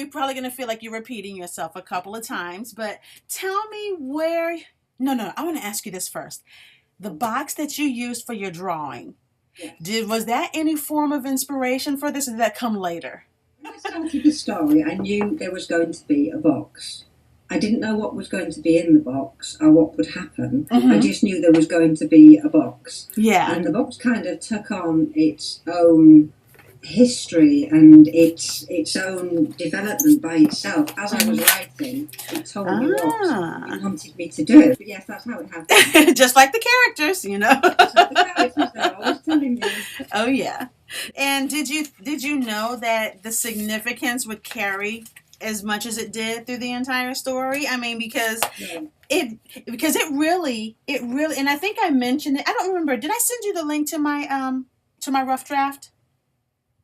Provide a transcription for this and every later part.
you're probably going to feel like you're repeating yourself a couple of times, but tell me where. No. I want to ask you this first. The box that you used for your drawing, was that any form of inspiration for this, or did that come later? When I started the story, I knew there was going to be a box. I didn't know what was going to be in the box or what would happen. I just knew there was going to be a box. Yeah. And the box kind of took on its own history and its own development by itself. As I was writing, it told me what it wanted me to do. But yes, that's how it happened. Just like the characters, you know. Just like the characters, they're always telling me. Oh yeah. And did you know that the significance would carry as much as it did through the entire story? I mean, because it really, and I think I mentioned it. I don't remember. Did I send you the link to my rough draft?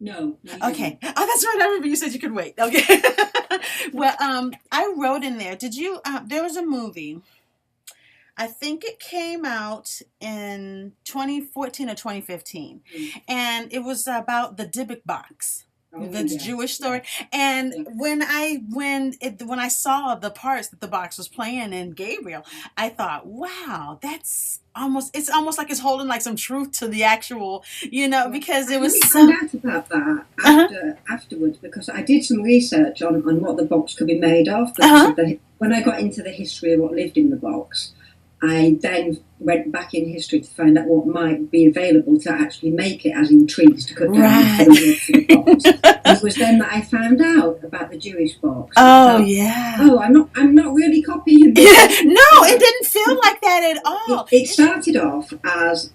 No. Okay. Oh, that's right. I remember you said you could wait. Okay. Well, I wrote in there. Did you? There was a movie. I think it came out in 2014 or 2015, and it was about the Dybbuk box. The Jewish story, and when I saw the parts that the box was playing in Gabriel, I thought, wow, it's almost like it's holding like some truth to the actual, because it was I found out about that afterwards, because I did some research on what the box could be made of. When I got into the history of what lived in the box, I then went back in history to find out what might be available to actually make it, as in trees to cut down for the box. And it was then that I found out about the Jewish box. I'm not really copying this. No, it didn't feel like that at all. It started off as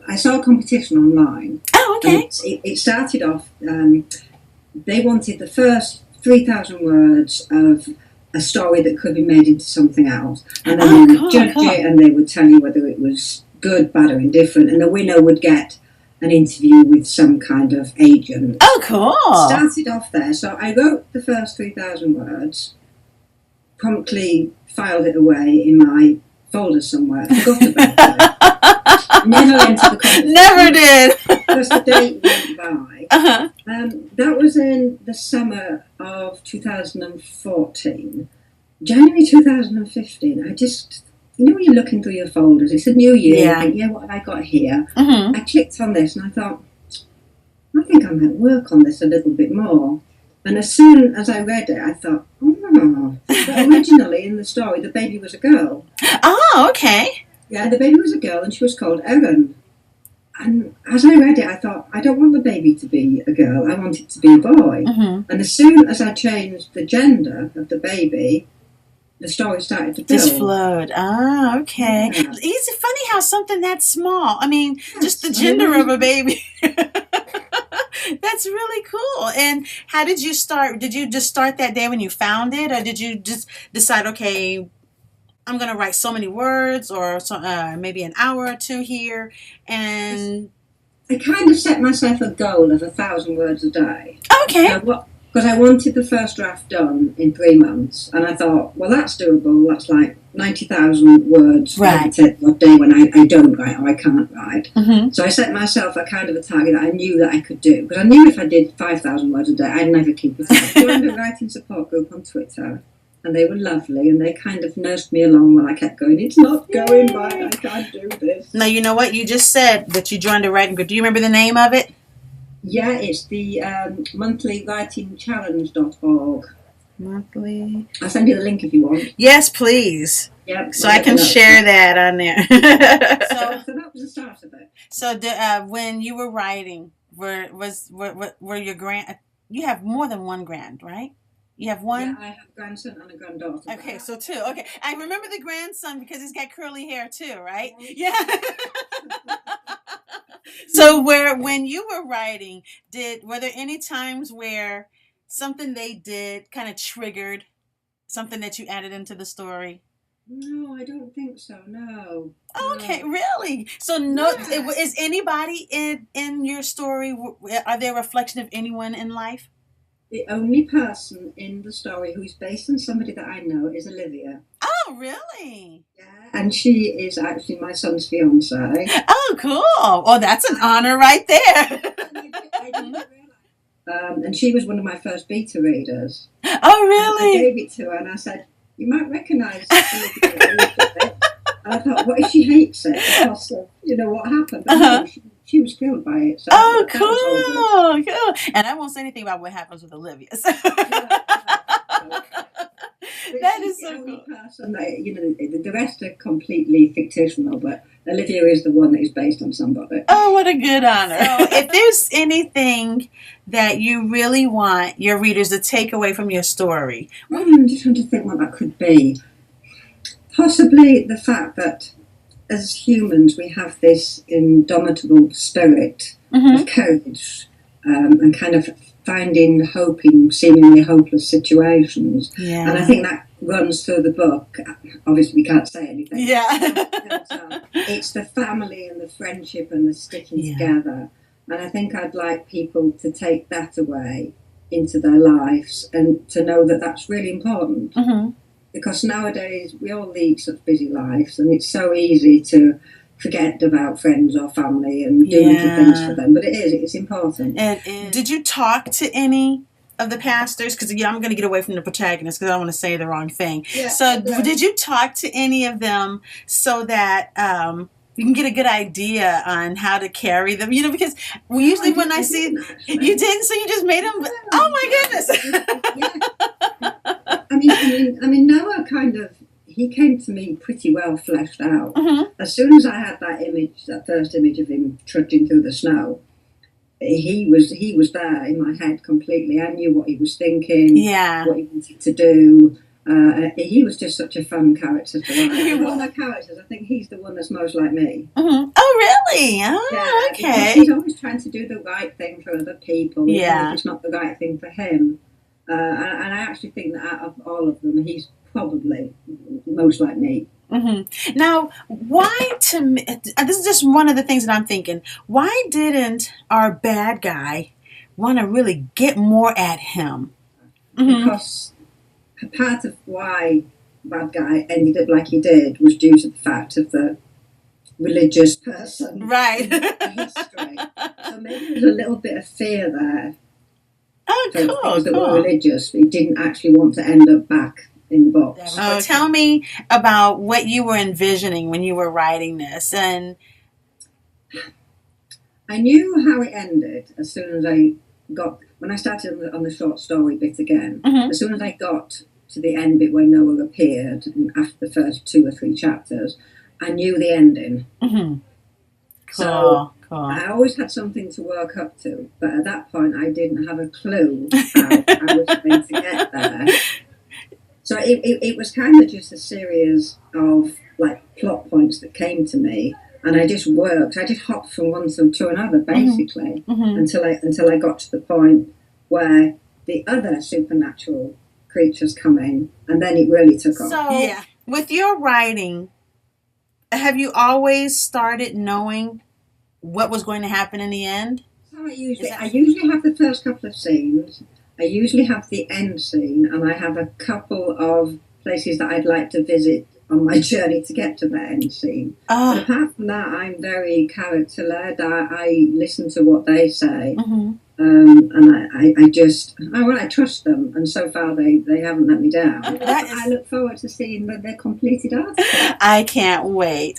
I saw a competition online. Oh, okay. It started off. They wanted the first 3,000 words of a story that could be made into something else, and then they would judge it, and they would tell you whether it was good, bad, or indifferent, and the winner would get an interview with some kind of agent. Oh, cool! Started off there, so I wrote the first 3,000 words, promptly filed it away in my folder somewhere, forgot about it, never entered the competition. Never did! Because the date went by. That was in the summer of 2014. January 2015, I just, when you're looking through your folders, it's a new year, you think, what have I got here? I clicked on this and I thought, I think I might work on this a little bit more. And as soon as I read it, I thought, but originally in the story, the baby was a girl. Oh, okay. Yeah, the baby was a girl and she was called Erin. And as I read it, I thought, I don't want the baby to be a girl, I want it to be a boy. And as soon as I changed the gender of the baby, the story started to build. Just flowed. Ah, okay. Yeah. It's funny how something that small, just the gender of a baby. That's really cool. And how did you start? Did you just start that day when you found it? Or did you just decide, okay, I'm going to write so many words, or maybe an hour or two here? And I kind of set myself a goal of 1,000 words a day. Okay. Because I wanted the first draft done in 3 months. And I thought, well, that's doable. That's like 90,000 words a day when I don't write or I can't write. So I set myself a kind of a target that I knew that I could do. Because I knew if I did 5,000 words a day, I'd never keep it up. I joined a writing support group on Twitter. And they were lovely, and they kind of nursed me along while I kept going, it's not going right, I can't do this. Now, you know what? You just said that you joined a writing group. Do you remember the name of it? Yeah, it's the monthlywritingchallenge.org. Monthly. I'll send you the link if you want. Yes, please. Yep. So I can share that on there. So that was the start of it. So when you were writing, were your you have more than one grand, right? You have one? Yeah, I have a grandson and a granddaughter. Okay, so 2. Okay, I remember the grandson because he's got curly hair too, right? Yeah. So when you were writing, were there any times where something they did kind of triggered something that you added into the story? No, I don't think so. No. Okay, really? So is anybody in your story? Are they a reflection of anyone in life? The only person in the story who's based on somebody that I know is Olivia. Oh, really? Yeah. And she is actually my son's fiancée. Oh, cool. Oh, that's an honor right there. I didn't realize and she was one of my first beta readers. Oh, really? I gave it to her and I said, "You might recognise it." And I thought, what if she hates it because of, what happened? But no, she was killed by it. So oh, cool. And I won't say anything about what happens with Olivia. So. That is so cool. Person that, the rest are completely fictional, but Olivia is the one that is based on somebody. Oh, what a good honor. So if there's anything that you really want your readers to take away from your story. I'm just trying to think what that could be. Possibly the fact that as humans we have this indomitable spirit of courage and kind of finding hope in seemingly hopeless situations. Yeah. And I think that runs through the book. Obviously we can't say anything. Yeah. It's the family and the friendship and the sticking together. And I think I'd like people to take that away into their lives and to know that that's really important. Because nowadays we all lead such busy lives and it's so easy to forget about friends or family and do little things for them. But it's important. It is. Did you talk to any of the pastors? Because I'm going to get away from the protagonist because I don't want to say the wrong thing. Yeah, so did you talk to any of them so that you can get a good idea on how to carry them? Because usually when I see... You didn't? So you just made them... Oh my goodness! I mean, Noah kind of, he came to me pretty well fleshed out. As soon as I had that first image of him trudging through the snow, he was there in my head completely. I knew what he was thinking, what he wanted to do. He was just such a fun character to write. Of all my characters, I think he's the one that's most like me. Oh, really? Oh, okay. He's always trying to do the right thing for other people, even if it's not the right thing for him. And I actually think that out of all of them, he's probably most like me. Now, why to me, this is just one of the things that I'm thinking, why didn't our bad guy want to really get more at him? Because part of why bad guy ended up like he did was due to the fact of the religious person. Right. History. So maybe there's a little bit of fear there. Oh, so things that were religious, but he didn't actually want to end up back in the box. Tell me about what you were envisioning when you were writing this. And I knew how it ended as soon as when I started on the short story bit again, as soon as I got to the end bit where Noah appeared, and after the first 2 or 3 chapters, I knew the ending. So I always had something to work up to, but at that point I didn't have a clue how I was going to get there. So it was kind of just a series of like plot points that came to me, and I just worked. I just hopped from one to another basically until I got to the point where the other supernatural creatures come in, and then it really took off. So with your writing, have you always started knowing what was going to happen in the end? So I usually have the first couple of scenes. I usually have the end scene, and I have a couple of places that I'd like to visit on my journey to get to the end scene. But apart from that, I'm very character-led. I listen to what they say, and I trust them, and so far they haven't let me down. I look forward to seeing their completed article. I can't wait.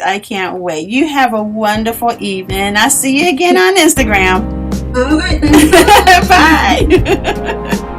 You have a wonderful evening. I'll see you again on Instagram. All right then. Bye.